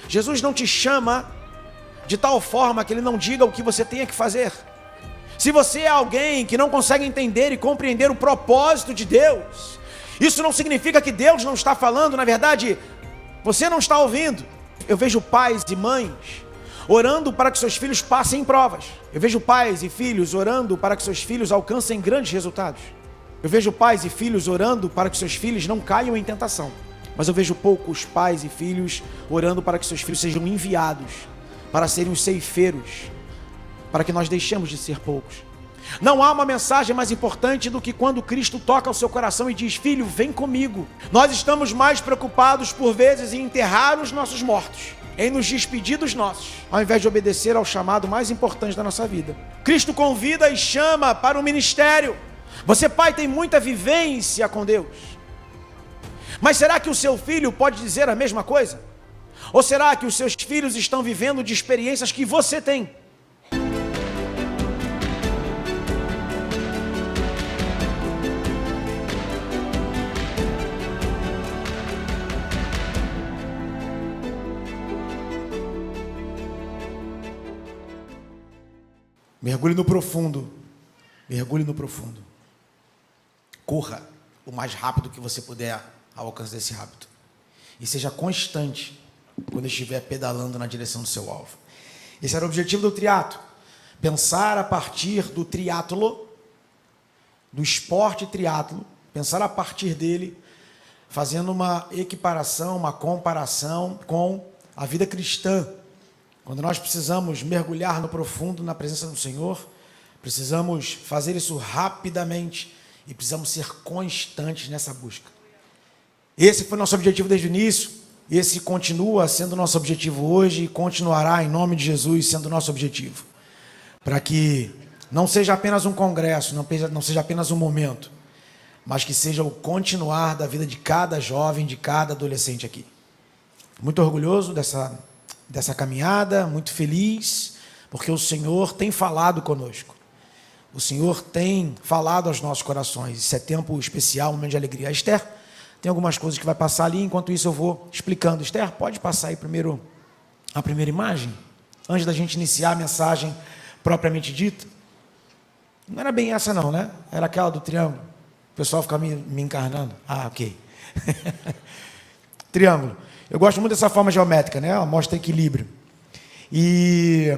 Jesus não te chama de tal forma que Ele não diga o que você tenha que fazer. Se você é alguém que não consegue entender e compreender o propósito de Deus, isso não significa que Deus não está falando, na verdade, você não está ouvindo. Eu vejo pais e mães orando para que seus filhos passem em provas. Eu vejo pais e filhos orando para que seus filhos alcancem grandes resultados. Eu vejo pais e filhos orando para que seus filhos não caiam em tentação. Mas eu vejo poucos pais e filhos orando para que seus filhos sejam enviados para serem os ceifeiros, para que nós deixemos de ser poucos. Não há uma mensagem mais importante do que quando Cristo toca o seu coração e diz: filho, vem comigo. Nós estamos mais preocupados por vezes em enterrar os nossos mortos, em nos despedir dos nossos, ao invés de obedecer ao chamado mais importante da nossa vida. Cristo convida e chama para o ministério. Você, pai, tem muita vivência com Deus, mas será que o seu filho pode dizer a mesma coisa? Ou será que os seus filhos estão vivendo de experiências que você tem? Mergulhe no profundo. Mergulhe no profundo. Corra o mais rápido que você puder ao alcance desse hábito. E seja constante quando estiver pedalando na direção do seu alvo. Esse era o objetivo do triatlo. Pensar a partir do triatlo, do esporte triatlo, pensar a partir dele, fazendo uma equiparação, uma comparação com a vida cristã. Quando nós precisamos mergulhar no profundo, na presença do Senhor, precisamos fazer isso rapidamente e precisamos ser constantes nessa busca. Esse foi nosso objetivo desde o início, esse continua sendo nosso objetivo hoje e continuará, em nome de Jesus, sendo nosso objetivo. Para que não seja apenas um congresso, não seja apenas um momento, mas que seja o continuar da vida de cada jovem, de cada adolescente aqui. Muito orgulhoso dessa caminhada, muito feliz, porque o Senhor tem falado conosco. O Senhor tem falado aos nossos corações. Isso é tempo especial, um momento de alegria. A Esther tem algumas coisas que vai passar ali, enquanto isso eu vou explicando. Esther, pode passar aí primeiro a primeira imagem? Antes da gente iniciar a mensagem propriamente dita. Não era bem essa não, né? Era aquela do triângulo. O pessoal fica me encarnando. Ah, ok. Triângulo. Eu gosto muito dessa forma geométrica, né? Ela mostra equilíbrio. E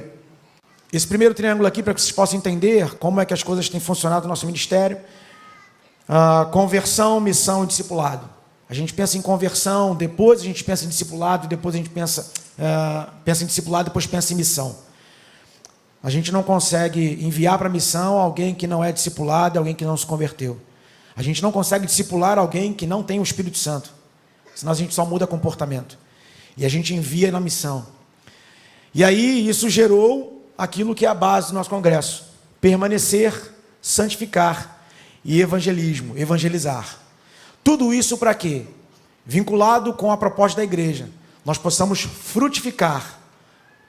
esse primeiro triângulo aqui, para que vocês possam entender como é que as coisas têm funcionado no nosso ministério. Conversão, missão e discipulado. A gente pensa em conversão, depois a gente pensa em discipulado, depois a gente pensa em discipulado, depois pensa em missão. A gente não consegue enviar para a missão alguém que não é discipulado, alguém que não se converteu. A gente não consegue discipular alguém que não tem o Espírito Santo. Senão a gente só muda comportamento. E a gente envia na missão. E aí isso gerou aquilo que é a base do nosso congresso. Permanecer, santificar e evangelismo, evangelizar. Tudo isso para quê? Vinculado com a proposta da igreja. Nós possamos frutificar,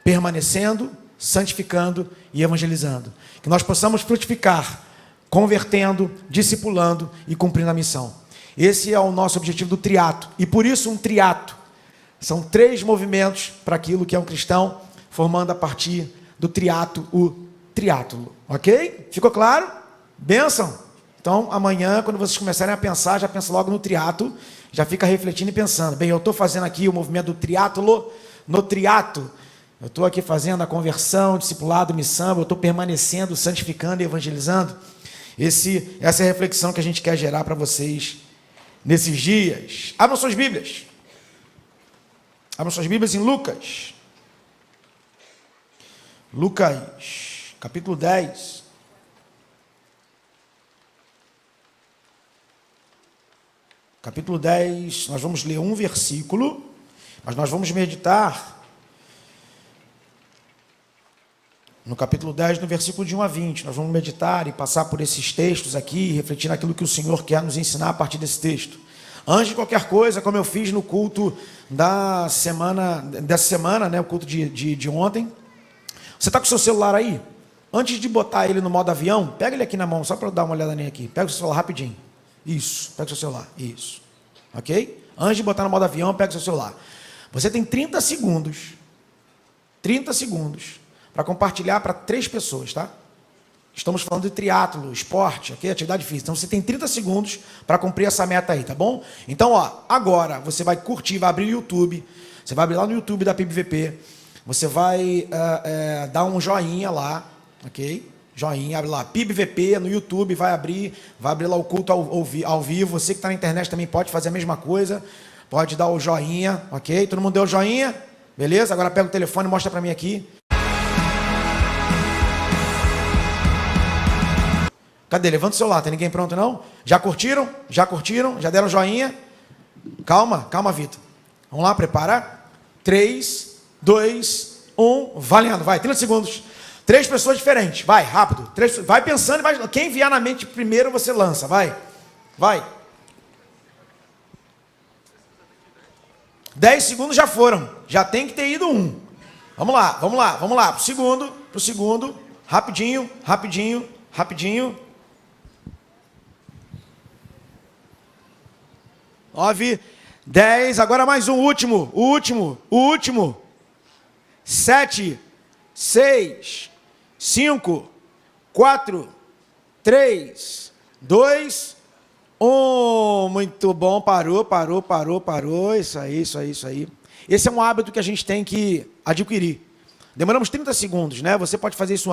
permanecendo, santificando e evangelizando. Que nós possamos frutificar, convertendo, discipulando e cumprindo a missão. Esse é o nosso objetivo do triatlo. E por isso um triatlo. São 3 movimentos para aquilo que é um cristão, formando a partir do triatlo o triatlo. Ok? Ficou claro? Bênção? Então amanhã, quando vocês começarem a pensar, já pensa logo no triatlo, já fica refletindo e pensando. Bem, eu estou fazendo aqui o movimento do triatlo no triatlo. Eu estou aqui fazendo a conversão, discipulado, missão, eu estou permanecendo, santificando e evangelizando. Essa é a reflexão que a gente quer gerar para vocês nesses dias. Abram suas Bíblias. Abram suas Bíblias em Lucas. Lucas, capítulo 10. Capítulo 10, nós vamos ler um versículo, mas nós vamos meditar no capítulo 10, no versículo de 1 a 20. Nós vamos meditar e passar por esses textos aqui, refletir naquilo que o Senhor quer nos ensinar a partir desse texto. Antes de qualquer coisa, como eu fiz no culto dessa semana, né, o culto de ontem, você está com o seu celular aí? Antes de botar ele no modo avião, pega ele aqui na mão, só para eu dar uma olhada nele aqui. Pega o seu celular rapidinho. Isso, pega o seu celular, isso. Ok? Antes de botar no modo avião, pega o seu celular. Você tem 30 segundos para compartilhar para 3 pessoas, tá? Estamos falando de triatlo, esporte, aqui, atividade física. Então você tem 30 segundos para cumprir essa meta aí, tá bom? Então, agora você vai curtir, vai abrir o YouTube, você vai abrir lá no YouTube da PIBVP, você vai dar um joinha lá, ok? Joinha, abre lá, PIBVP no YouTube, vai abrir lá o culto ao vivo. Você que está na internet também pode fazer a mesma coisa, pode dar o joinha, ok? Todo mundo deu o joinha? Beleza? Agora pega o telefone e mostra para mim aqui. Cadê? Levanta o celular, tem ninguém pronto não? Já curtiram? Já deram joinha? Calma, Vitor. Vamos lá, prepara. 3, 2, 1, valendo, vai, 30 segundos. 3 pessoas diferentes, vai, rápido. Vai pensando, quem vier na mente primeiro você lança, vai. 10 segundos já foram, já tem que ter ido um. Vamos lá, pro segundo, rapidinho. 9, 10, agora mais um, o último. 7, 6, 5, 4, 3, 2, 1. Muito bom, parou. Isso aí. Esse é um hábito que a gente tem que adquirir. Demoramos 30 segundos, né? Você pode fazer isso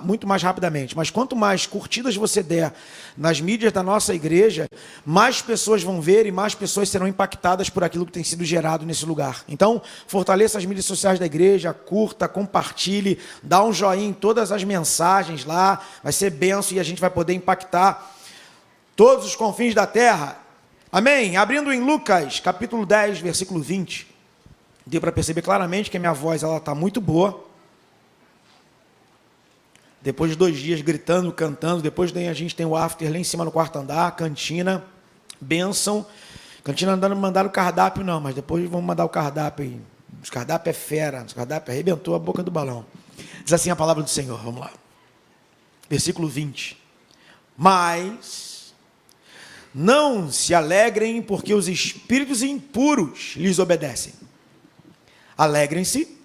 muito mais rapidamente, mas quanto mais curtidas você der nas mídias da nossa igreja, mais pessoas vão ver e mais pessoas serão impactadas por aquilo que tem sido gerado nesse lugar. Então, fortaleça as mídias sociais da igreja, curta, compartilhe, dá um joinha em todas as mensagens lá, vai ser bênção e a gente vai poder impactar todos os confins da terra. Amém? Abrindo em Lucas, capítulo 10, versículo 20. Deu para perceber claramente que a minha voz está muito boa. Depois de 2 dias gritando, cantando, depois daí a gente tem o after lá em cima no 4º andar, cantina, bênção. Cantina não mandaram o cardápio não, mas depois vamos mandar o cardápio aí. O cardápio é fera, o cardápio arrebentou a boca do balão. Diz assim a palavra do Senhor, vamos lá. Versículo 20. Mas não se alegrem porque os espíritos impuros lhes obedecem. Alegrem-se,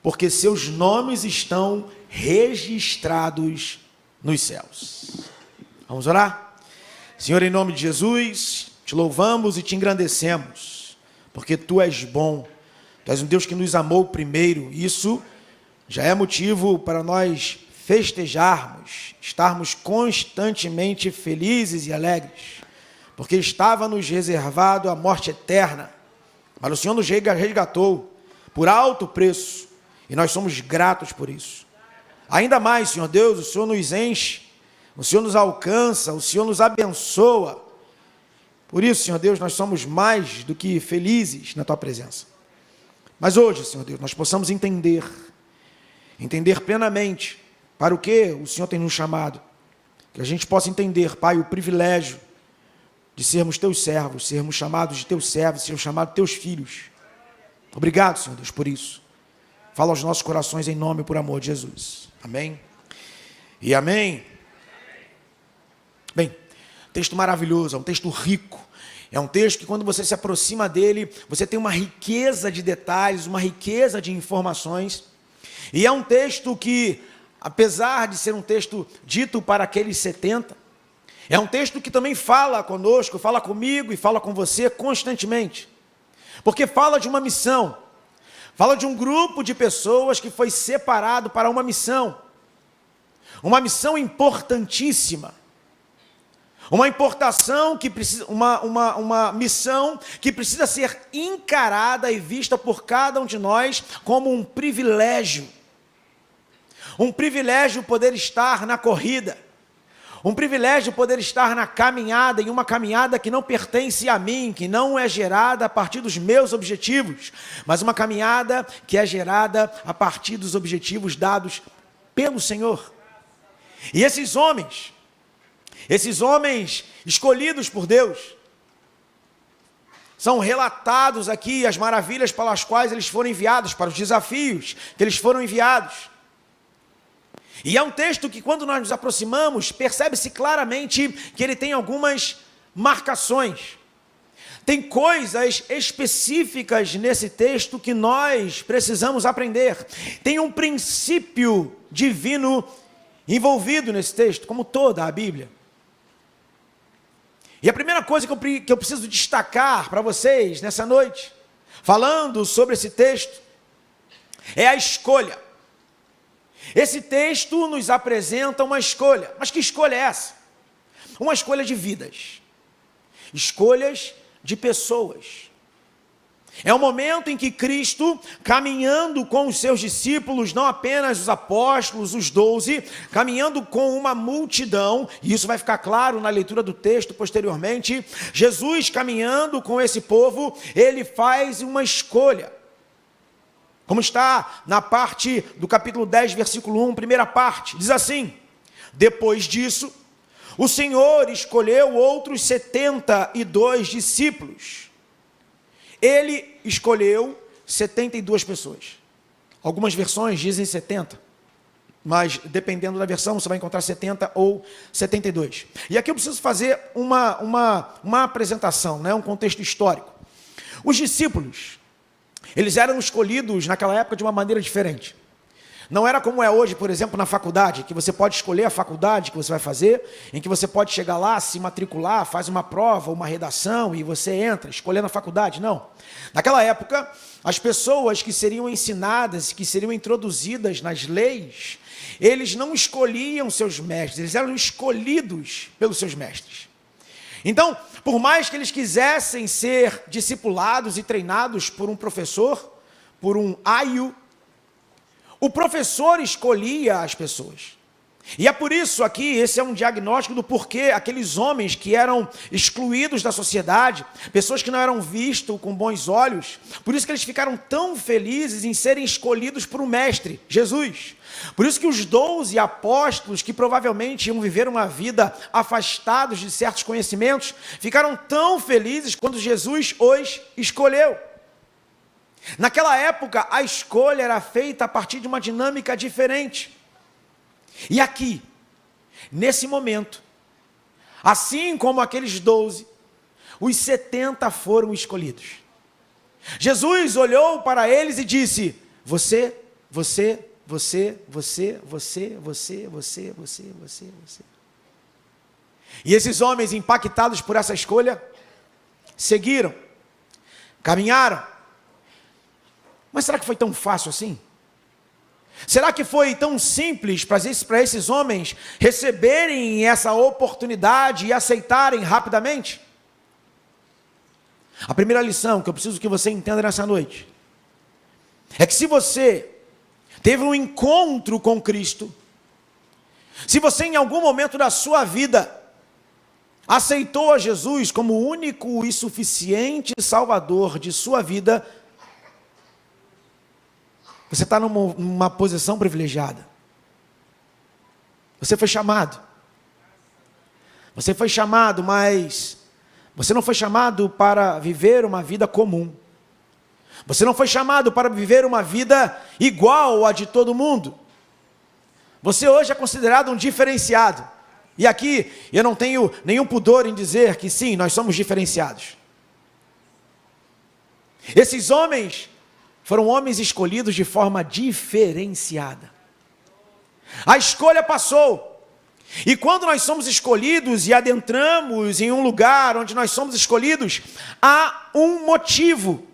porque seus nomes estão registrados nos céus. Vamos orar? Senhor, em nome de Jesus, te louvamos e te engrandecemos, porque Tu és bom, Tu és um Deus que nos amou primeiro. Isso já é motivo para nós festejarmos, estarmos constantemente felizes e alegres, porque estava-nos reservado a morte eterna, mas o Senhor nos resgatou por alto preço, e nós somos gratos por isso. Ainda mais, Senhor Deus, o Senhor nos enche, o Senhor nos alcança, o Senhor nos abençoa. Por isso, Senhor Deus, nós somos mais do que felizes na Tua presença. Mas hoje, Senhor Deus, nós possamos entender plenamente para o que o Senhor tem nos chamado, que a gente possa entender, Pai, o privilégio de sermos Teus servos, sermos chamados de Teus servos, sermos chamados de Teus filhos. Obrigado, Senhor Deus, por isso. Fala aos nossos corações em nome e por amor de Jesus. Amém? E amém? Bem, texto maravilhoso, é um texto rico. É um texto que quando você se aproxima dele, você tem uma riqueza de detalhes, uma riqueza de informações. E é um texto que, apesar de ser um texto dito para aqueles 70, é um texto que também fala conosco, fala comigo e fala com você constantemente. Porque fala de uma missão, fala de um grupo de pessoas que foi separado para uma missão importantíssima, uma missão que precisa ser encarada e vista por cada um de nós como um privilégio poder estar na corrida, um privilégio poder estar na caminhada, em uma caminhada que não pertence a mim, que não é gerada a partir dos meus objetivos, mas uma caminhada que é gerada a partir dos objetivos dados pelo Senhor. E esses homens escolhidos por Deus, são relatados aqui as maravilhas pelas quais eles foram enviados, para os desafios que eles foram enviados. E é um texto que, quando nós nos aproximamos, percebe-se claramente que ele tem algumas marcações. Tem coisas específicas nesse texto que nós precisamos aprender. Tem um princípio divino envolvido nesse texto, como toda a Bíblia. E a primeira coisa que eu preciso destacar para vocês nessa noite, falando sobre esse texto, é a escolha. Esse texto nos apresenta uma escolha. Mas que escolha é essa? Uma escolha de vidas. Escolhas de pessoas. É o momento em que Cristo, caminhando com os seus discípulos, não apenas os apóstolos, os 12, caminhando com uma multidão, e isso vai ficar claro na leitura do texto posteriormente, Jesus caminhando com esse povo, ele faz uma escolha. Como está na parte do capítulo 10, versículo 1, primeira parte, diz assim: depois disso, o Senhor escolheu outros 72 discípulos. Ele escolheu 72 pessoas. Algumas versões dizem 70, mas dependendo da versão, você vai encontrar 70 ou 72. E aqui eu preciso fazer uma apresentação, um contexto histórico. Os discípulos, eles eram escolhidos naquela época de uma maneira diferente. Não era como é hoje, por exemplo, na faculdade, que você pode escolher a faculdade que você vai fazer, em que você pode chegar lá, se matricular, faz uma prova, uma redação e você entra, escolhendo a faculdade. Não. Naquela época, as pessoas que seriam ensinadas, que seriam introduzidas nas leis, eles não escolhiam seus mestres, eles eram escolhidos pelos seus mestres. Então, por mais que eles quisessem ser discipulados e treinados por um professor, por um aio, o professor escolhia as pessoas. E é por isso aqui, esse é um diagnóstico do porquê aqueles homens que eram excluídos da sociedade, pessoas que não eram vistos com bons olhos, por isso que eles ficaram tão felizes em serem escolhidos por um mestre, Jesus. Por isso que os 12 apóstolos, que provavelmente iam viver uma vida afastados de certos conhecimentos, ficaram tão felizes quando Jesus os escolheu. Naquela época, a escolha era feita a partir de uma dinâmica diferente. E aqui, nesse momento, assim como aqueles 12, os 70 foram escolhidos. Jesus olhou para eles e disse: você. E esses homens, impactados por essa escolha, seguiram, caminharam. Mas será que foi tão fácil assim? Será que foi tão simples para esses homens receberem essa oportunidade e aceitarem rapidamente? A primeira lição que eu preciso que você entenda nessa noite é que se você teve um encontro com Cristo, se você em algum momento da sua vida aceitou a Jesus como o único e suficiente Salvador de sua vida, você está numa posição privilegiada. Você foi chamado. Você foi chamado, mas você não foi chamado para viver uma vida comum. Você não foi chamado para viver uma vida igual à de todo mundo. Você hoje é considerado um diferenciado. E aqui eu não tenho nenhum pudor em dizer que sim, nós somos diferenciados. Esses homens foram homens escolhidos de forma diferenciada. A escolha passou. E quando nós somos escolhidos e adentramos em um lugar onde nós somos escolhidos, há um motivo.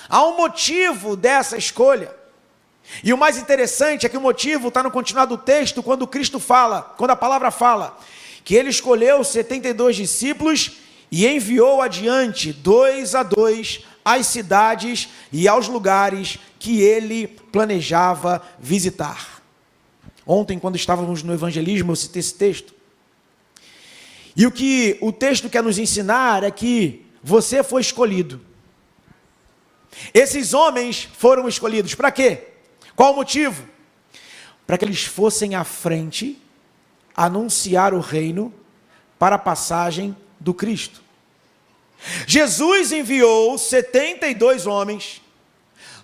Há um motivo dessa escolha. E o mais interessante é que o motivo está no continuar do texto, quando Cristo fala, quando a palavra fala, que ele escolheu 72 discípulos e enviou adiante 2 a 2 às cidades e aos lugares que ele planejava visitar. Ontem, quando estávamos no evangelismo, eu citei esse texto. E o que o texto quer nos ensinar é que você foi escolhido. Esses homens foram escolhidos. Para quê? Qual o motivo? Para que eles fossem à frente, anunciar o reino para a passagem do Cristo. Jesus enviou 72 homens,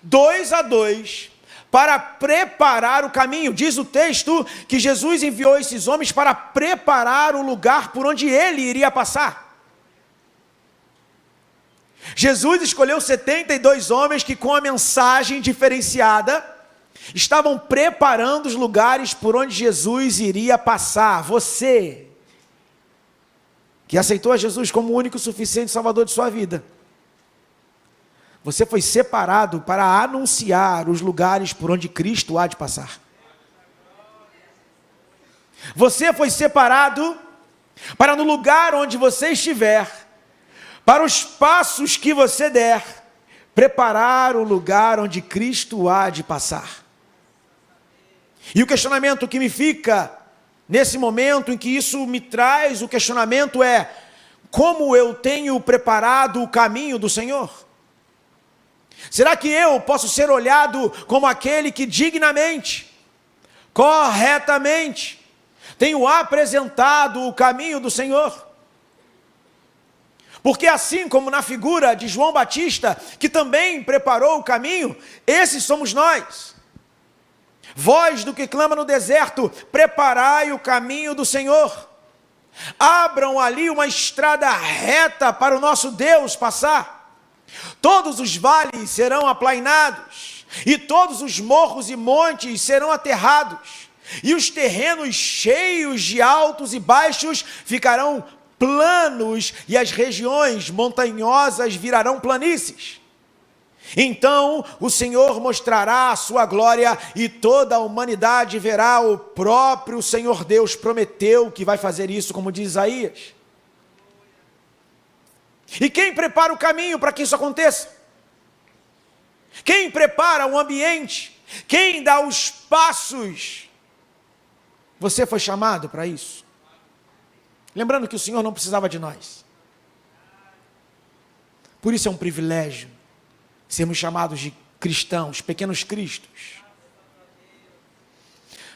2 a 2, para preparar o caminho. Diz o texto que Jesus enviou esses homens para preparar o lugar por onde ele iria passar. Jesus escolheu 72 homens que, com a mensagem diferenciada, estavam preparando os lugares por onde Jesus iria passar. Você, que aceitou a Jesus como o único e suficiente Salvador de sua vida, você foi separado para anunciar os lugares por onde Cristo há de passar. Você foi separado para, no lugar onde você estiver, para os passos que você der, preparar o lugar onde Cristo há de passar. E o questionamento que me fica nesse momento em que isso me traz, o questionamento é: como eu tenho preparado o caminho do Senhor? Será que eu posso ser olhado como aquele que dignamente, corretamente, tenho apresentado o caminho do Senhor? Porque assim como na figura de João Batista, que também preparou o caminho, esses somos nós. Voz do que clama no deserto, preparai o caminho do Senhor. Abram ali uma estrada reta para o nosso Deus passar. Todos os vales serão aplainados, e todos os morros e montes serão aterrados, e os terrenos cheios de altos e baixos ficarão planos, e as regiões montanhosas virarão planícies. Então o Senhor mostrará a sua glória, e toda a humanidade verá. O próprio Senhor Deus prometeu que vai fazer isso, como diz Isaías. E quem prepara o caminho para que isso aconteça? Quem prepara o ambiente? Quem dá os passos? Você foi chamado para isso. Lembrando que o Senhor não precisava de nós. Por isso é um privilégio sermos chamados de cristãos, pequenos cristos.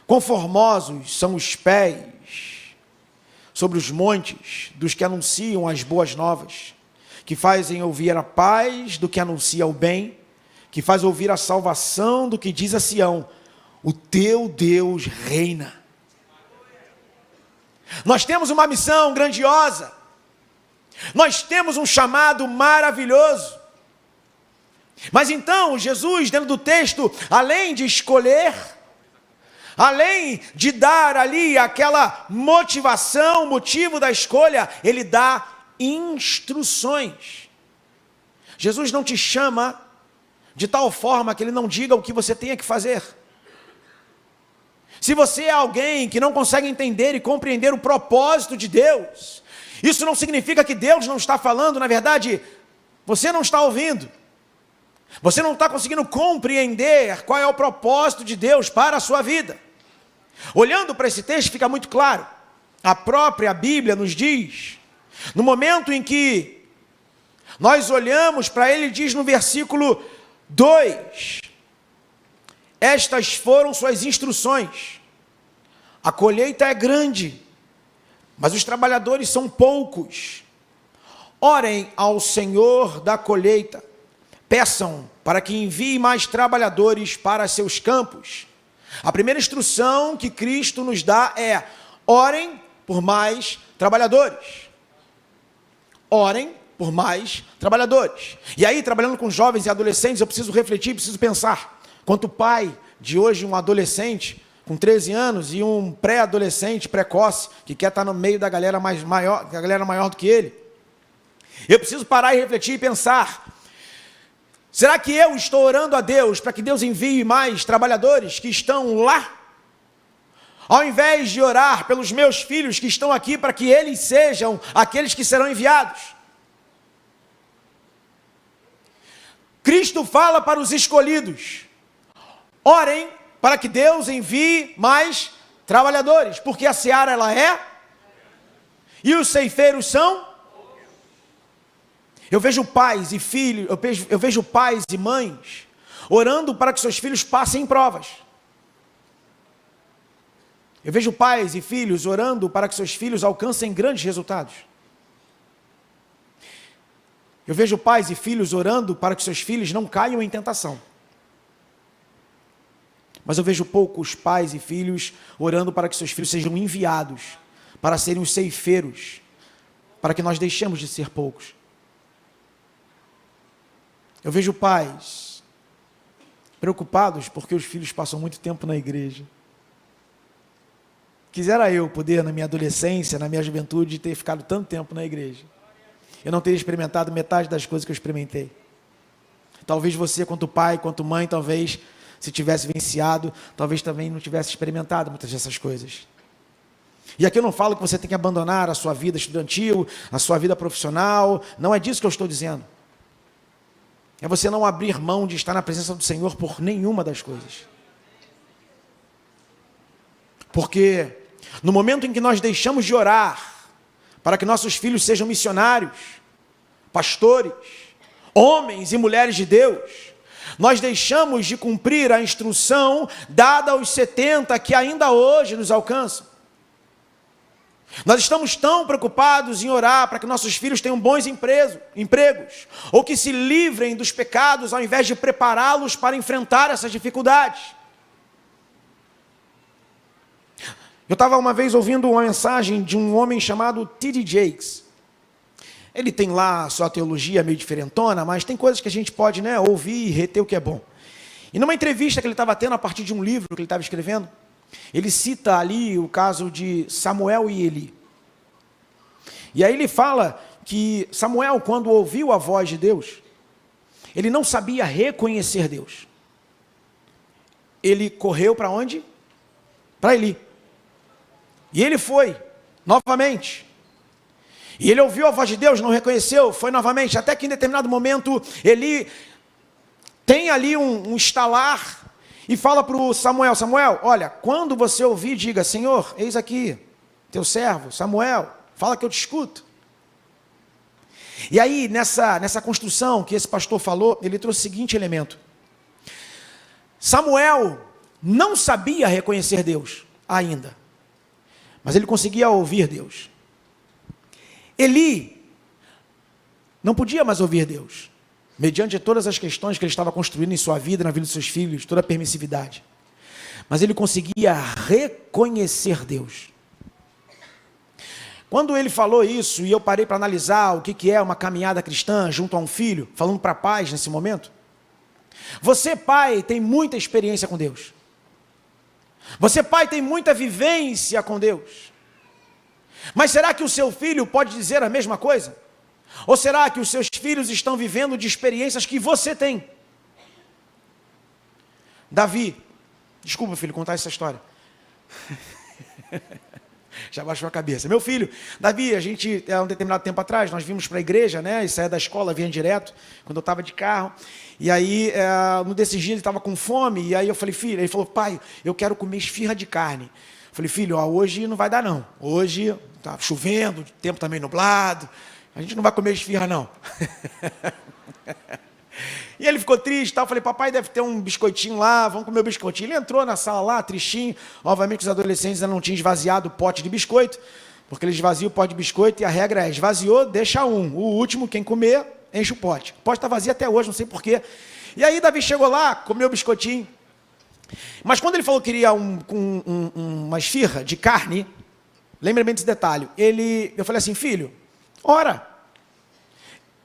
Conformosos são os pés sobre os montes dos que anunciam as boas novas, que fazem ouvir a paz do que anuncia o bem, que faz ouvir a salvação do que diz a Sião: o teu Deus reina. Nós temos uma missão grandiosa, nós temos um chamado maravilhoso. Mas então Jesus, dentro do texto, além de escolher, além de dar ali aquela motivação, motivo da escolha, ele dá instruções. Jesus não te chama de tal forma que ele não diga o que você tenha que fazer. Se você é alguém que não consegue entender e compreender o propósito de Deus, isso não significa que Deus não está falando. Na verdade, você não está ouvindo. Você não está conseguindo compreender qual é o propósito de Deus para a sua vida. Olhando para esse texto fica muito claro. A própria Bíblia nos diz, no momento em que nós olhamos para ele, diz no versículo 2, estas foram suas instruções. A colheita é grande, mas os trabalhadores são poucos. Orem ao Senhor da colheita, peçam para que envie mais trabalhadores para seus campos. A primeira instrução que Cristo nos dá é: orem por mais trabalhadores. Orem por mais trabalhadores. E aí, trabalhando com jovens e adolescentes, eu preciso refletir, preciso pensar. Quanto pai de hoje, um adolescente com 13 anos e um pré-adolescente precoce, que quer estar no meio da galera maior do que ele. Eu preciso parar e refletir e pensar: será que eu estou orando a Deus para que Deus envie mais trabalhadores que estão lá? Ao invés de orar pelos meus filhos que estão aqui para que eles sejam aqueles que serão enviados. Cristo fala para os escolhidos: orem para que Deus envie mais trabalhadores, porque a seara ela é, e os ceifeiros são. Eu vejo pais e filhos, eu vejo pais e mães orando para que seus filhos passem em provas. Eu vejo pais e filhos orando para que seus filhos alcancem grandes resultados. Eu vejo pais e filhos orando para que seus filhos não caiam em tentação. Mas eu vejo poucos pais e filhos orando para que seus filhos sejam enviados para serem os ceifeiros, para que nós deixemos de ser poucos. Eu vejo pais preocupados porque os filhos passam muito tempo na igreja. Quisera eu poder, na minha adolescência, na minha juventude, ter ficado tanto tempo na igreja. Eu não teria experimentado metade das coisas que eu experimentei. Talvez você, quanto pai, quanto mãe, talvez, se tivesse vivenciado, talvez também não tivesse experimentado muitas dessas coisas. E aqui eu não falo que você tem que abandonar a sua vida estudantil, a sua vida profissional, não é disso que eu estou dizendo. É você não abrir mão de estar na presença do Senhor por nenhuma das coisas. Porque no momento em que nós deixamos de orar para que nossos filhos sejam missionários, pastores, homens e mulheres de Deus, nós deixamos de cumprir a instrução dada aos 70 que ainda hoje nos alcançam. Nós estamos tão preocupados em orar para que nossos filhos tenham bons empregos, ou que se livrem dos pecados, ao invés de prepará-los para enfrentar essas dificuldades. Eu estava uma vez ouvindo uma mensagem de um homem chamado T.D. Jakes. Ele tem lá a sua teologia meio diferentona, mas tem coisas que a gente pode, ouvir e reter o que é bom. E numa entrevista que ele estava tendo a partir de um livro que ele estava escrevendo, ele cita ali o caso de Samuel e Eli. E aí ele fala que Samuel, quando ouviu a voz de Deus, ele não sabia reconhecer Deus. Ele correu para onde? Para Eli. E ele foi, novamente. E ele ouviu a voz de Deus, não reconheceu, foi novamente, até que em determinado momento, Eli tem ali um estalar e fala para o Samuel, Samuel, olha, quando você ouvir, diga, Senhor, eis aqui, teu servo, Samuel, fala que eu te escuto. E aí, nessa construção que esse pastor falou, ele trouxe o seguinte elemento. Samuel não sabia reconhecer Deus ainda, mas ele conseguia ouvir Deus. Eli não podia mais ouvir Deus, mediante todas as questões que ele estava construindo em sua vida, na vida dos seus filhos, toda a permissividade. Mas ele conseguia reconhecer Deus. Quando ele falou isso, e eu parei para analisar o que é uma caminhada cristã junto a um filho, falando para pais nesse momento, você, pai, tem muita experiência com Deus. Você, pai, tem muita vivência com Deus. Mas será que o seu filho pode dizer a mesma coisa? Ou será que os seus filhos estão vivendo de experiências que você tem? Davi, desculpa, filho, contar essa história. Já baixou a cabeça. Meu filho, Davi, a gente, há um determinado tempo atrás, nós vimos para a igreja, e saía da escola, vinha direto, quando eu estava de carro. E aí, no desses dias, ele estava com fome, e aí eu falei, filho, ele falou, pai, eu quero comer esfirra de carne. Eu falei, filho, hoje não vai dar não. Hoje está chovendo, o tempo também nublado, a gente não vai comer esfirra não. E ele ficou triste, tal. Eu falei, papai deve ter um biscoitinho lá, vamos comer o biscoitinho. Ele entrou na sala lá, tristinho. Obviamente os adolescentes ainda não tinham esvaziado o pote de biscoito, porque eles esvaziam o pote de biscoito e a regra é, esvaziou, deixa um. O último, quem comer, enche o pote. O pote está vazio até hoje, não sei porquê. E aí Davi chegou lá, comeu o biscoitinho. Mas quando ele falou que queria uma esfirra de carne, lembre bem desse detalhe, eu falei assim, filho, ora.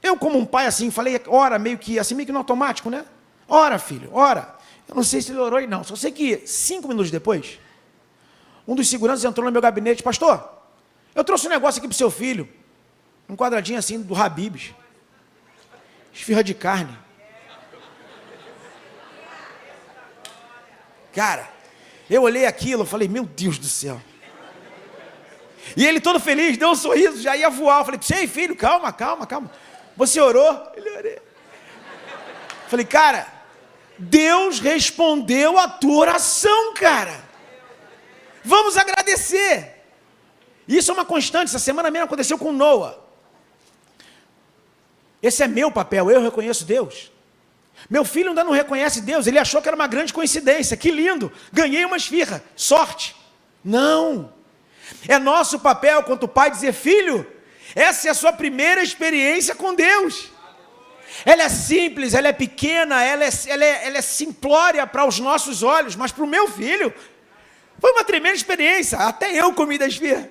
Eu, como um pai, assim, falei, ora, meio que no automático, né? Ora, filho, ora. Eu não sei se ele orou ou não. Só sei que 5 minutos depois, um dos seguranças entrou no meu gabinete, pastor, eu trouxe um negócio aqui para o seu filho. Um quadradinho assim do Habib's. Esfirra de carne. Cara, eu olhei aquilo, falei, meu Deus do céu. E ele todo feliz, deu um sorriso, já ia voar. Eu falei, ei, filho, calma. Você orou? Ele orou. Falei, cara, Deus respondeu a tua oração, cara. Vamos agradecer. Isso é uma constante. Essa semana mesmo aconteceu com Noah. Esse é meu papel, eu reconheço Deus. Meu filho ainda não reconhece Deus, ele achou que era uma grande coincidência. Que lindo, ganhei uma esfirra, sorte. Não. É nosso papel, quanto pai, dizer, filho, essa é a sua primeira experiência com Deus. Ela é simples, ela é pequena, ela é simplória para os nossos olhos, mas para o meu filho, foi uma tremenda experiência. Até eu comi da esfirra.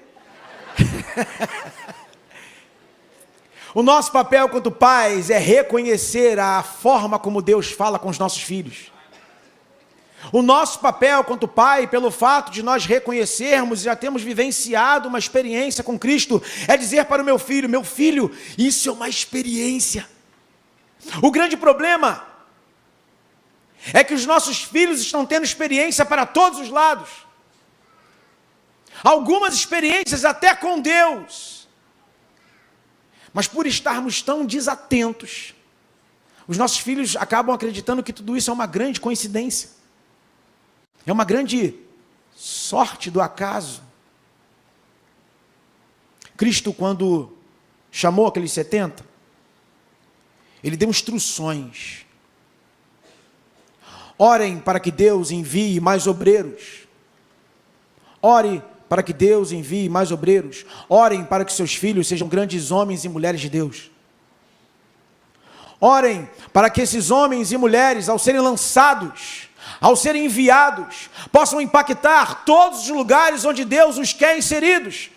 O nosso papel quanto pais é reconhecer a forma como Deus fala com os nossos filhos. O nosso papel quanto pai, pelo fato de nós reconhecermos e já temos vivenciado uma experiência com Cristo, é dizer para o meu filho, isso é uma experiência. O grande problema é que os nossos filhos estão tendo experiência para todos os lados. Algumas experiências até com Deus. Mas por estarmos tão desatentos, os nossos filhos acabam acreditando que tudo isso é uma grande coincidência. É uma grande sorte do acaso. Cristo, quando chamou aqueles 70, ele deu instruções. Orem para que Deus envie mais obreiros. Ore para que Deus envie mais obreiros. Orem para que seus filhos sejam grandes homens e mulheres de Deus. Orem para que esses homens e mulheres, ao serem lançados, ao serem enviados, possam impactar todos os lugares onde Deus os quer inseridos.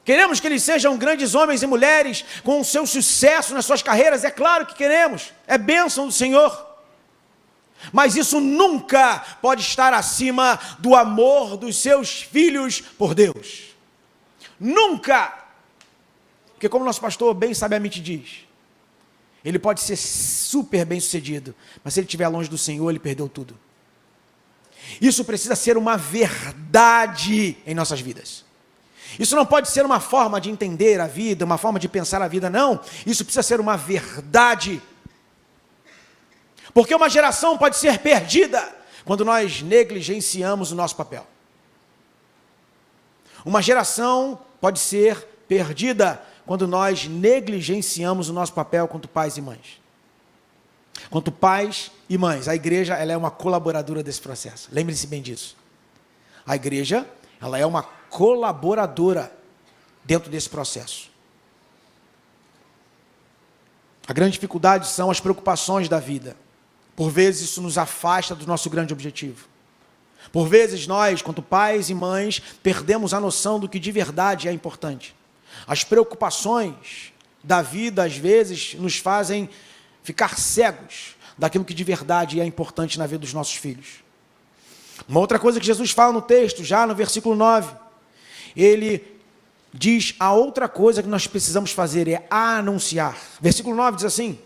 Queremos que eles sejam grandes homens e mulheres com o seu sucesso nas suas carreiras, é claro que queremos, é bênção do Senhor. Mas isso nunca pode estar acima do amor dos seus filhos por Deus. Nunca! Porque como nosso pastor bem sabiamente diz, ele pode ser super bem sucedido, mas se ele estiver longe do Senhor, ele perdeu tudo. Isso precisa ser uma verdade em nossas vidas. Isso não pode ser uma forma de entender a vida, uma forma de pensar a vida, não. Isso precisa ser uma verdade. Porque uma geração pode ser perdida quando nós negligenciamos o nosso papel. Uma geração pode ser perdida quando nós negligenciamos o nosso papel quanto pais e mães. Quanto pais e mães, a igreja ela é uma colaboradora desse processo. Lembre-se bem disso. A igreja ela é uma colaboradora dentro desse processo. A grande dificuldade são as preocupações da vida. Por vezes isso nos afasta do nosso grande objetivo. Por vezes nós, quanto pais e mães, perdemos a noção do que de verdade é importante. As preocupações da vida, às vezes, nos fazem ficar cegos daquilo que de verdade é importante na vida dos nossos filhos. Uma outra coisa que Jesus fala no texto, já no versículo 9, ele diz, a outra coisa que nós precisamos fazer é anunciar. Versículo 9 diz assim,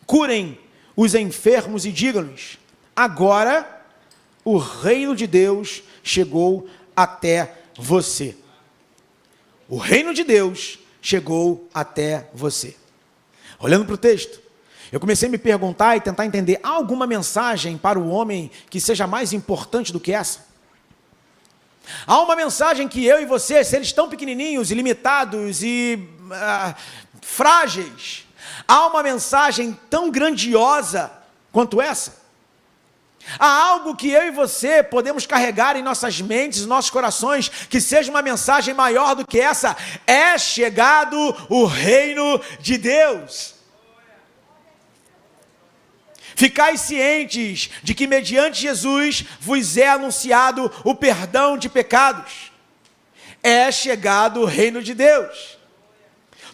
curem os enfermos e digam-lhes, agora o reino de Deus chegou até você. O reino de Deus chegou até você. Olhando para o texto, eu comecei a me perguntar e tentar entender, há alguma mensagem para o homem que seja mais importante do que essa? Há uma mensagem que eu e você, seres tão pequenininhos e limitados e frágeis, há uma mensagem tão grandiosa quanto essa? Há algo que eu e você podemos carregar em nossas mentes, em nossos corações, que seja uma mensagem maior do que essa? É chegado o reino de Deus. Ficai cientes de que mediante Jesus vos é anunciado o perdão de pecados. É chegado o reino de Deus.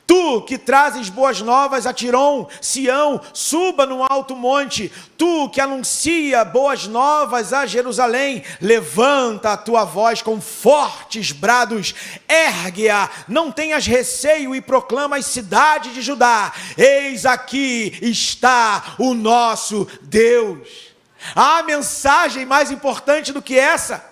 Tu que trazes boas novas a Tirão, Sião, suba num alto monte. Tu que anuncia boas novas a Jerusalém, levanta a tua voz com fortes brados, ergue-a, não tenhas receio e proclama as cidades de Judá. Eis aqui está o nosso Deus. Há mensagem mais importante do que essa?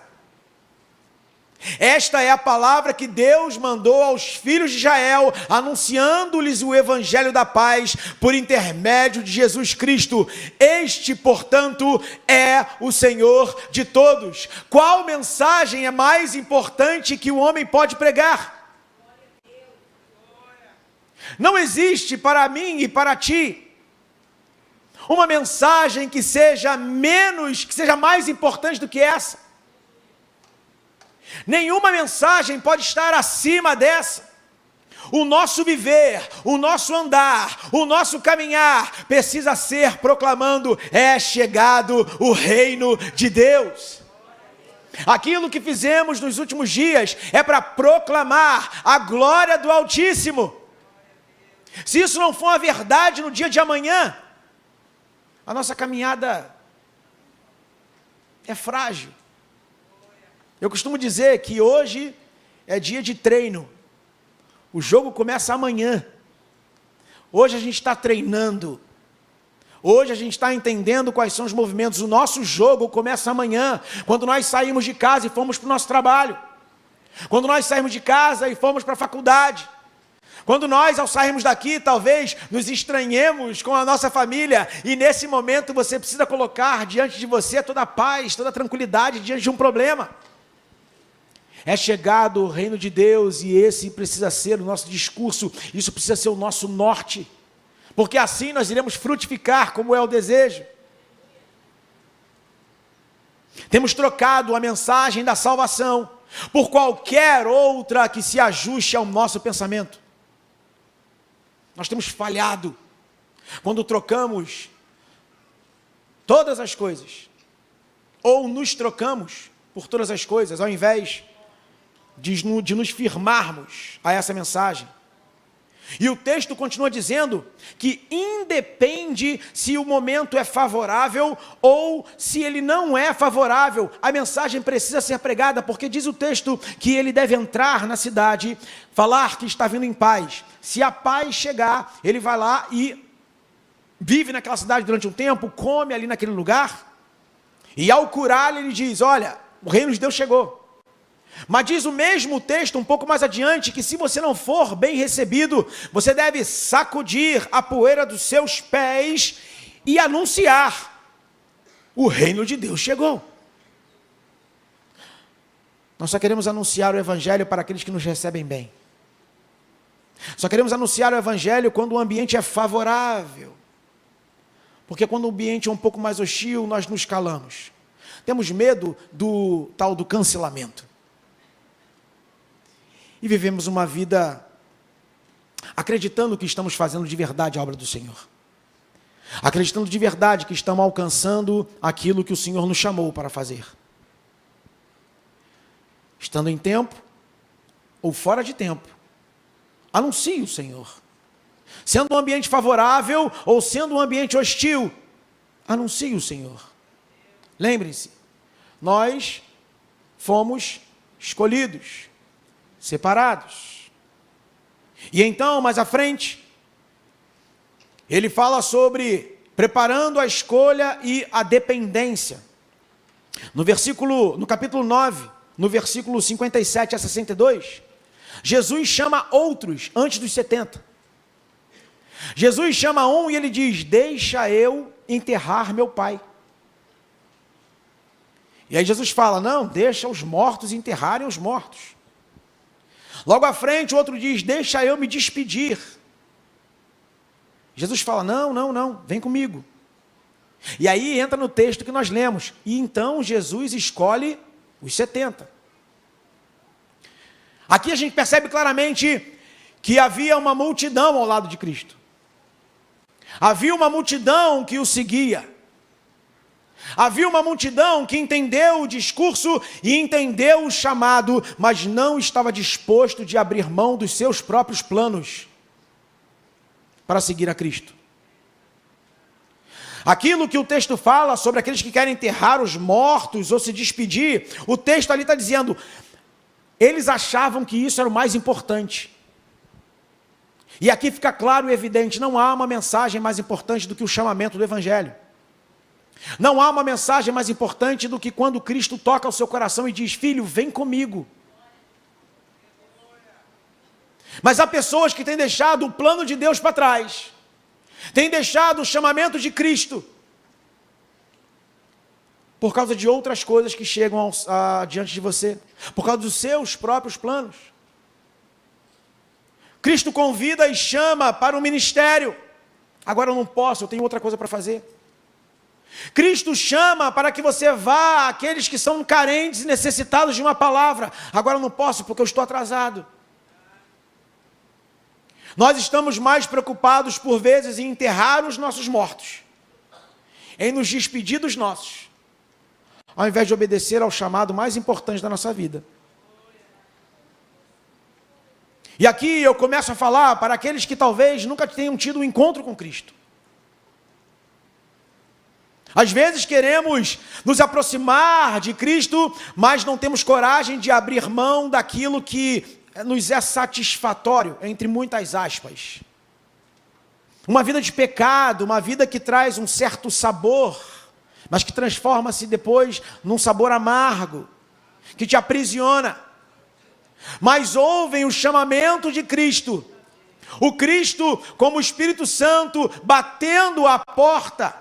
Esta é a palavra que Deus mandou aos filhos de Israel, anunciando-lhes o evangelho da paz por intermédio de Jesus Cristo. Este, portanto, é o Senhor de todos. Qual mensagem é mais importante que o homem pode pregar? Não existe para mim e para ti uma mensagem que seja mais importante do que essa. Nenhuma mensagem pode estar acima dessa. O nosso viver, o nosso andar, o nosso caminhar precisa ser proclamando, é chegado o reino de Deus. Aquilo que fizemos nos últimos dias é para proclamar a glória do Altíssimo. Se isso não for a verdade no dia de amanhã, a nossa caminhada é frágil. Eu costumo dizer que hoje é dia de treino. O jogo começa amanhã. Hoje a gente está treinando. Hoje a gente está entendendo quais são os movimentos. O nosso jogo começa amanhã, quando nós saímos de casa e fomos para o nosso trabalho. Quando nós saímos de casa e fomos para a faculdade. Quando nós, ao sairmos daqui, talvez nos estranhemos com a nossa família, e nesse momento você precisa colocar diante de você toda a paz, toda a tranquilidade diante de um problema. É chegado o reino de Deus, e esse precisa ser o nosso discurso, isso precisa ser o nosso norte, porque assim nós iremos frutificar, como é o desejo. Temos trocado a mensagem da salvação por qualquer outra que se ajuste ao nosso pensamento. Nós temos falhado quando trocamos todas as coisas, ou nos trocamos por todas as coisas, ao invés de nos firmarmos a essa mensagem. E o texto continua dizendo que independe se o momento é favorável ou se ele não é favorável, a mensagem precisa ser pregada, porque diz o texto que ele deve entrar na cidade, falar que está vindo em paz. Se a paz chegar, ele vai lá e vive naquela cidade durante um tempo, come ali naquele lugar, e ao curá-lo ele diz, olha, o reino de Deus chegou. Mas diz o mesmo texto, um pouco mais adiante, que se você não for bem recebido, você deve sacudir a poeira dos seus pés e anunciar, o reino de Deus chegou. Nós só queremos anunciar o evangelho para aqueles que nos recebem bem. Só queremos anunciar o evangelho quando o ambiente é favorável. Porque quando o ambiente é um pouco mais hostil, nós nos calamos. Temos medo do tal do cancelamento. E vivemos uma vida acreditando que estamos fazendo de verdade a obra do Senhor. Acreditando de verdade que estamos alcançando aquilo que o Senhor nos chamou para fazer. Estando em tempo ou fora de tempo, anuncie o Senhor. Sendo um ambiente favorável ou sendo um ambiente hostil, anuncie o Senhor. Lembrem-se, nós fomos escolhidos, separados. E então, mais à frente, ele fala sobre preparando a escolha e a dependência. No capítulo 9, no versículo 57 a 62, Jesus chama outros antes dos 70. Jesus chama um e ele diz, deixa eu enterrar meu pai. E aí Jesus fala, não, deixa os mortos enterrarem os mortos. Logo à frente, o outro diz, deixa eu me despedir. Jesus fala, não, vem comigo. E aí entra no texto que nós lemos. E então Jesus escolhe os 70. Aqui a gente percebe claramente que havia uma multidão ao lado de Cristo. Havia uma multidão que o seguia. Havia uma multidão que entendeu o discurso e entendeu o chamado, mas não estava disposto de abrir mão dos seus próprios planos para seguir a Cristo. Aquilo que o texto fala sobre aqueles que querem enterrar os mortos ou se despedir, o texto ali está dizendo, eles achavam que isso era o mais importante. E aqui fica claro e evidente, não há uma mensagem mais importante do que o chamamento do Evangelho. Não há uma mensagem mais importante do que quando Cristo toca o seu coração e diz, filho, vem comigo. Mas há pessoas que têm deixado o plano de Deus para trás, têm deixado o chamamento de Cristo, por causa de outras coisas que chegam diante de você, por causa dos seus próprios planos. Cristo convida e chama para o ministério. Agora eu não posso, eu tenho outra coisa para fazer. Cristo chama para que você vá àqueles que são carentes e necessitados de uma palavra. Agora eu não posso porque eu estou atrasado. Nós estamos mais preocupados por vezes em enterrar os nossos mortos, em nos despedir dos nossos, ao invés de obedecer ao chamado mais importante da nossa vida. E aqui eu começo a falar para aqueles que talvez nunca tenham tido um encontro com Cristo. Às vezes queremos nos aproximar de Cristo, mas não temos coragem de abrir mão daquilo que nos é satisfatório, entre muitas aspas. Uma vida de pecado, uma vida que traz um certo sabor, mas que transforma-se depois num sabor amargo, que te aprisiona. Mas ouvem o chamamento de Cristo, o Cristo como o Espírito Santo batendo a porta,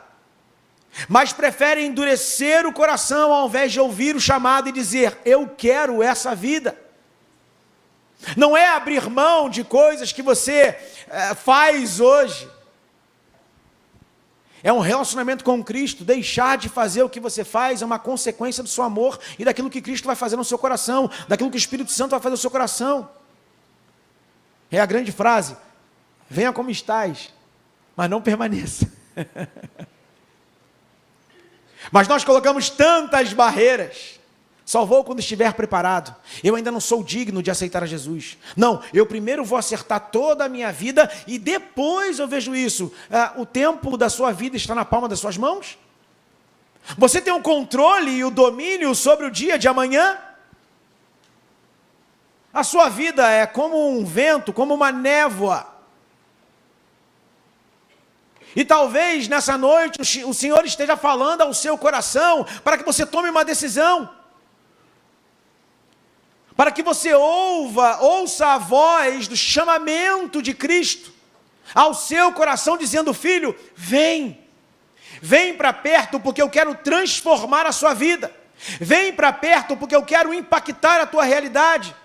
mas preferem endurecer o coração ao invés de ouvir o chamado e dizer: eu quero essa vida. Não é abrir mão de coisas que você faz hoje. É um relacionamento com Cristo. Deixar de fazer o que você faz é uma consequência do seu amor e daquilo que Cristo vai fazer no seu coração, daquilo que o Espírito Santo vai fazer no seu coração. É a grande frase: venha como estás, mas não permaneça. Mas nós colocamos tantas barreiras. Só vou quando estiver preparado. Eu ainda não sou digno de aceitar a Jesus. Não, eu primeiro vou acertar toda a minha vida e depois eu vejo isso. O tempo da sua vida está na palma das suas mãos? Você tem o controle e o domínio sobre o dia de amanhã? A sua vida é como um vento, como uma névoa. E talvez nessa noite o Senhor esteja falando ao seu coração para que você tome uma decisão. Para que você ouça a voz do chamamento de Cristo ao seu coração, dizendo: filho, vem para perto porque eu quero transformar a sua vida, vem para perto porque eu quero impactar a tua realidade,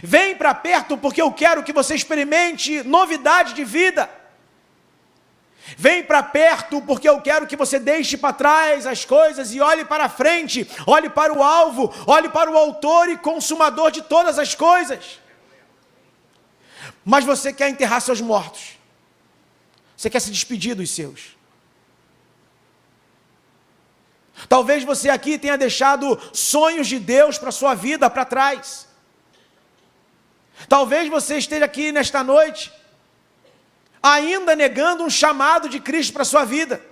vem para perto porque eu quero que você experimente novidade de vida. Vem para perto porque eu quero que você deixe para trás as coisas e olhe para frente, olhe para o alvo, olhe para o autor e consumador de todas as coisas. Mas você quer enterrar seus mortos, você quer se despedir dos seus. Talvez você aqui tenha deixado sonhos de Deus para a sua vida para trás. Talvez você esteja aqui nesta noite ainda negando um chamado de Cristo para a sua vida.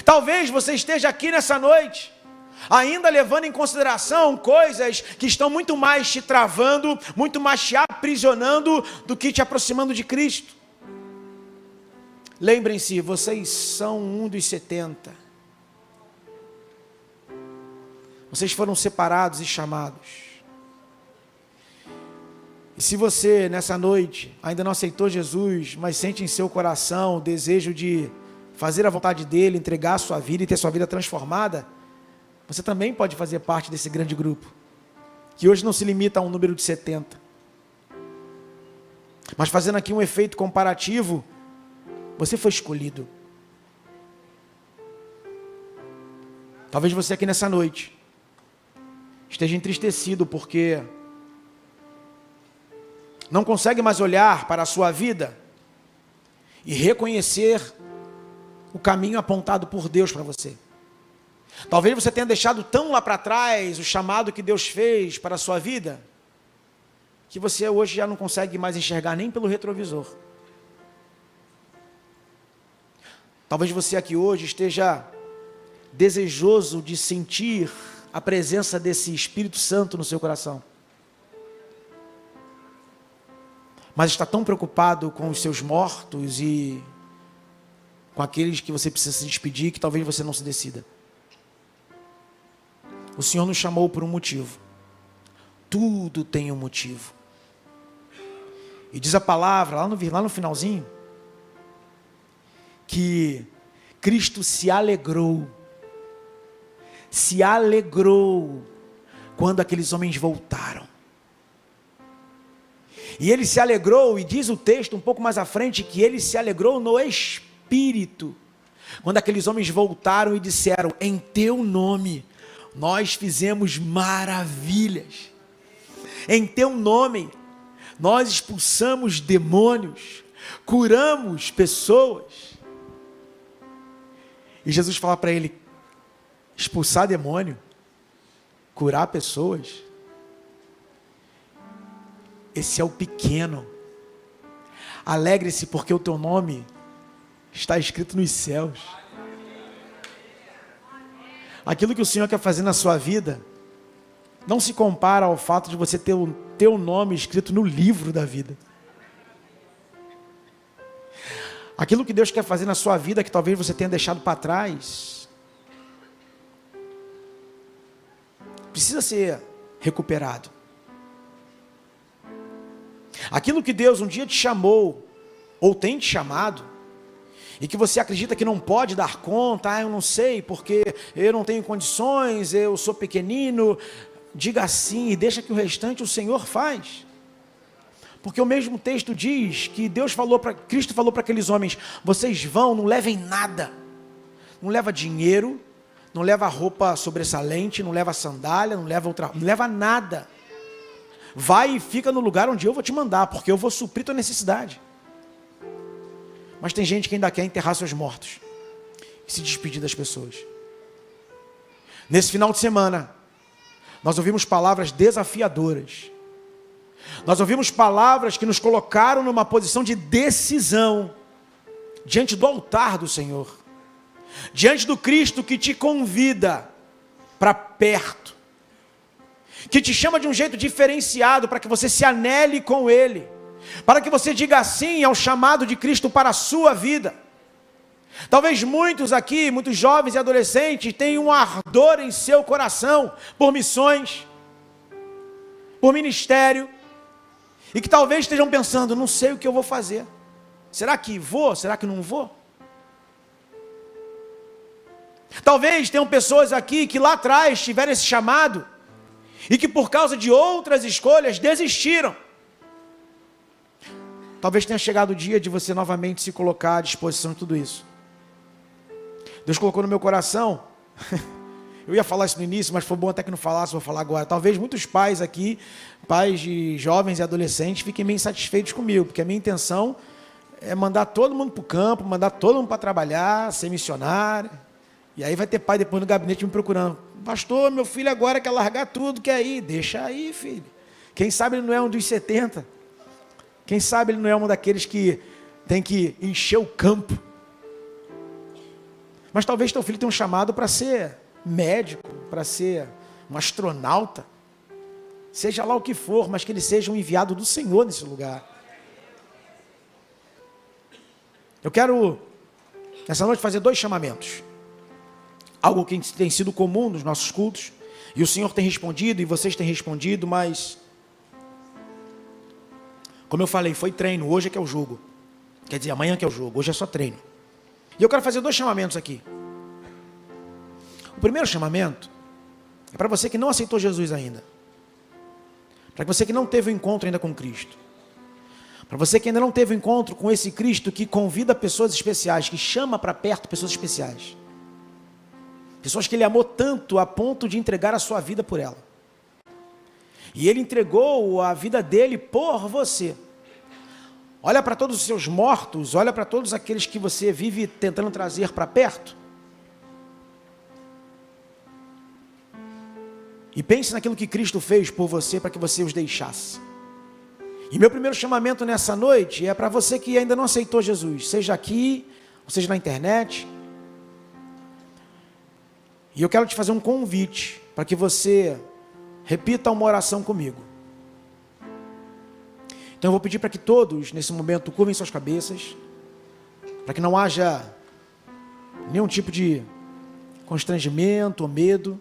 Talvez você esteja aqui nessa noite ainda levando em consideração coisas que estão muito mais te travando, muito mais te aprisionando do que te aproximando de Cristo. Lembrem-se, vocês são um dos 70. Vocês foram separados e chamados. E se você, nessa noite, ainda não aceitou Jesus, mas sente em seu coração o desejo de fazer a vontade dele, entregar a sua vida e ter sua vida transformada, você também pode fazer parte desse grande grupo, que hoje não se limita a um número de 70. Mas fazendo aqui um efeito comparativo, você foi escolhido. Talvez você aqui nessa noite esteja entristecido porque não consegue mais olhar para a sua vida e reconhecer o caminho apontado por Deus para você. Talvez você tenha deixado tão lá para trás o chamado que Deus fez para a sua vida, que você hoje já não consegue mais enxergar nem pelo retrovisor. Talvez você aqui hoje esteja desejoso de sentir a presença desse Espírito Santo no seu coração, mas está tão preocupado com os seus mortos e com aqueles que você precisa se despedir, que talvez você não se decida. O Senhor nos chamou por um motivo. Tudo tem um motivo. E diz a palavra, lá no finalzinho, que Cristo se alegrou quando aqueles homens voltaram. E ele se alegrou, e diz o texto um pouco mais à frente, que ele se alegrou no Espírito, quando aqueles homens voltaram e disseram: em teu nome nós fizemos maravilhas, em teu nome nós expulsamos demônios, curamos pessoas. E Jesus fala para ele: expulsar demônio, curar pessoas. Esse é o pequeno. Alegre-se porque o teu nome está escrito nos céus. Aquilo que o Senhor quer fazer na sua vida não se compara ao fato de você ter o teu nome escrito no livro da vida. Aquilo que Deus quer fazer na sua vida que talvez você tenha deixado para trás, precisa ser recuperado. Aquilo que Deus um dia te chamou, ou tem te chamado, e que você acredita que não pode dar conta, eu não sei, porque eu não tenho condições, eu sou pequenino, diga sim e deixa que o restante o Senhor faz. Porque o mesmo texto diz que Cristo falou para aqueles homens, vocês vão, não levem nada, não leva dinheiro, não leva roupa sobressalente, não leva sandália, não leva nada. Vai e fica no lugar onde eu vou te mandar, porque eu vou suprir tua necessidade. Mas tem gente que ainda quer enterrar seus mortos e se despedir das pessoas. Nesse final de semana, nós ouvimos palavras desafiadoras. Nós ouvimos palavras que nos colocaram numa posição de decisão diante do altar do Senhor, diante do Cristo que te convida para perto, que te chama de um jeito diferenciado para que você se anele com Ele, para que você diga sim ao chamado de Cristo para a sua vida. Talvez muitos aqui, muitos jovens e adolescentes, tenham um ardor em seu coração por missões, por ministério, e que talvez estejam pensando, não sei o que eu vou fazer. Será que vou? Será que não vou? Talvez tenham pessoas aqui que lá atrás tiveram esse chamado, e que por causa de outras escolhas desistiram. Talvez tenha chegado o dia de você novamente se colocar à disposição de tudo isso. Deus colocou no meu coração, eu ia falar isso no início, mas foi bom até que não falasse, vou falar agora. Talvez muitos pais aqui, pais de jovens e adolescentes, fiquem bem insatisfeitos comigo, porque a minha intenção é mandar todo mundo para o campo, mandar todo mundo para trabalhar, ser missionário. E aí vai ter pai depois no gabinete me procurando. Pastor, meu filho agora quer largar tudo, quer ir. Deixa aí, filho. Quem sabe ele não é um dos 70. Quem sabe ele não é um daqueles que tem que encher o campo. Mas talvez teu filho tenha um chamado para ser médico, para ser um astronauta. Seja lá o que for, mas que ele seja um enviado do Senhor nesse lugar. Eu quero, nessa noite, fazer 2 chamamentos. Algo que tem sido comum nos nossos cultos, e o Senhor tem respondido, e vocês têm respondido, mas, como eu falei, foi treino, hoje é que é o jogo. Quer dizer, amanhã que é o jogo, hoje é só treino. E eu quero fazer 2 chamamentos aqui. O primeiro chamamento é para você que não aceitou Jesus ainda. Para você que não teve o encontro ainda com Cristo. Para você que ainda não teve o encontro com esse Cristo que convida pessoas especiais, que chama para perto pessoas especiais. Pessoas que Ele amou tanto a ponto de entregar a sua vida por ela. E Ele entregou a vida dele por você. Olha para todos os seus mortos, olha para todos aqueles que você vive tentando trazer para perto. E pense naquilo que Cristo fez por você para que você os deixasse. E meu primeiro chamamento nessa noite é para você que ainda não aceitou Jesus, seja aqui, ou seja na internet. E eu quero te fazer um convite para que você repita uma oração comigo. Então eu vou pedir para que todos, nesse momento, curvem suas cabeças, para que não haja nenhum tipo de constrangimento ou medo.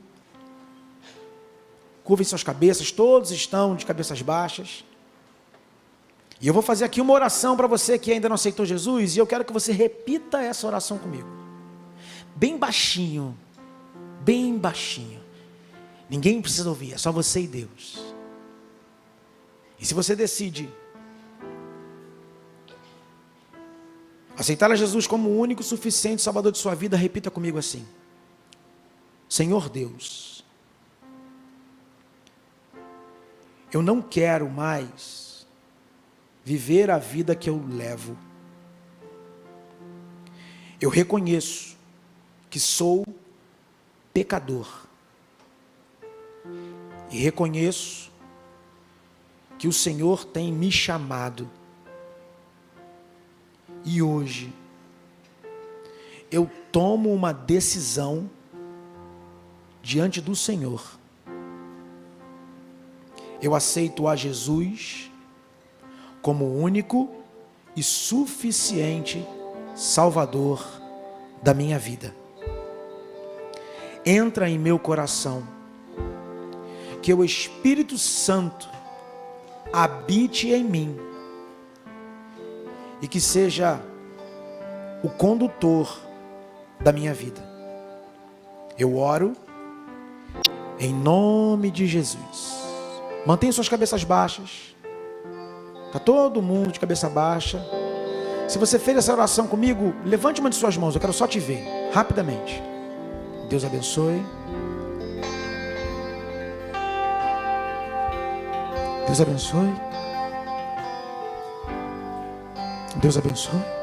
Curvem suas cabeças, todos estão de cabeças baixas. E eu vou fazer aqui uma oração para você que ainda não aceitou Jesus, e eu quero que você repita essa oração comigo. Bem baixinho. Bem baixinho. Ninguém precisa ouvir, é só você e Deus. E se você decide aceitar a Jesus como o único, suficiente Salvador de sua vida, repita comigo assim: Senhor Deus, eu não quero mais viver a vida que eu levo. Eu reconheço que sou pecador. E reconheço que o Senhor tem me chamado. E hoje eu tomo uma decisão diante do Senhor. Eu aceito a Jesus como o único e suficiente Salvador da minha vida. Entra em meu coração, que o Espírito Santo habite em mim e que seja o condutor da minha vida. Eu oro em nome de Jesus. Mantenha suas cabeças baixas. Está todo mundo de cabeça baixa. Se você fez essa oração comigo, levante uma de suas mãos. Eu quero só te ver, rapidamente. Deus abençoe. Deus abençoe. Deus abençoe.